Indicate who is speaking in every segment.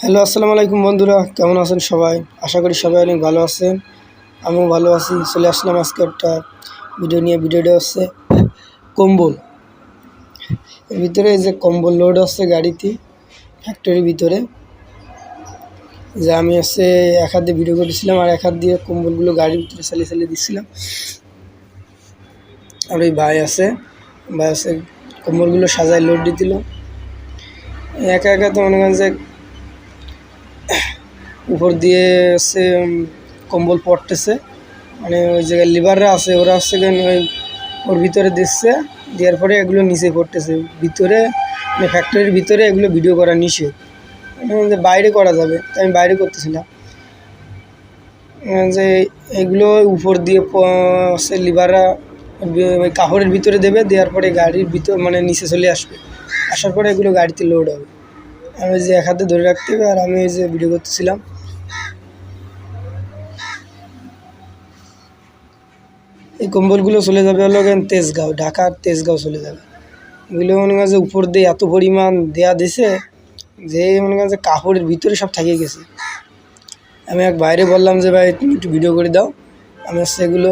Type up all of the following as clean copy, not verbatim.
Speaker 1: Hello, আসসালামু আলাইকুম বন্ধুরা, কেমন আছেন সবাই? আশা করি সবাই অনেক ভালো আছেন। আমিও ভালো আছি। চলে আসলাম আজকে একটা ভিডিও নিয়ে। ভিডিওটা হচ্ছে কম্বল। এর ভিতরে এই যে কম্বল লোড হচ্ছে গাড়িতে, ফ্যাক্টরির ভিতরে। যে আমি হচ্ছে এক হাত দিয়ে ভিডিও করেছিলাম আর এক হাত দিয়ে কম্বলগুলো গাড়ির ভিতরে চালিয়ে দিচ্ছিলাম। আর ওই ভাই আছে কম্বলগুলো সাজায় লোড দিছিল। একা একা তো মনে করেন যে উপর দিয়ে হচ্ছে কম্বল পড়তেছে, মানে ওই জায়গায় লিভাররা আছে, ওরা হচ্ছে ওই ওর ভিতরে দিচ্ছে, দেওয়ার পরে এগুলো নিচে পড়তেছে ভিতরে, মানে ফ্যাক্টরির ভিতরে এগুলো ভিডিও করা নিষেধ, যে বাইরে করা যাবে, তাই আমি বাইরে করতেছিলাম। যে এগুলো উপর দিয়ে হচ্ছে লিভাররা ওই কাপড়ের ভিতরে দেবে, দেওয়ার পরে গাড়ির ভিতর মানে নিচে চলে আসবে, আসার পরে এগুলো গাড়িতে লোড হবে। আমি যে এক হাতে ধরে রাখতে হবে আর আমি এই যে ভিডিও করতেছিলাম। এই কম্বলগুলো চলে যাবে হলো তেজগাঁও, ঢাকার তেজগাঁও চলে যাবে। এগুলো মনে করেন যে উপর দিয়ে এত পরিমাণ দেয়া দিছে যে মনে করেন যে কাপড়ের ভিতরে সব থাকিয়ে গেছে। আমি এক বাইরে বললাম যে ভাই তুমি একটু ভিডিও করে দাও, আমি হচ্ছে এগুলো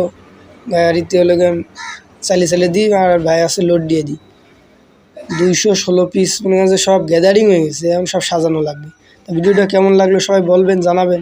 Speaker 1: গাড়িতে হলো চালিয়ে দিই আর ভাই আসে লোড দিয়ে দিই। 216 পিস মনে করেন যে সব গ্যাদারিং হয়ে গেছে, এখন সব সাজানো লাগবে। তো ভিডিওটা কেমন লাগলো সবাই বলবেন, জানাবেন।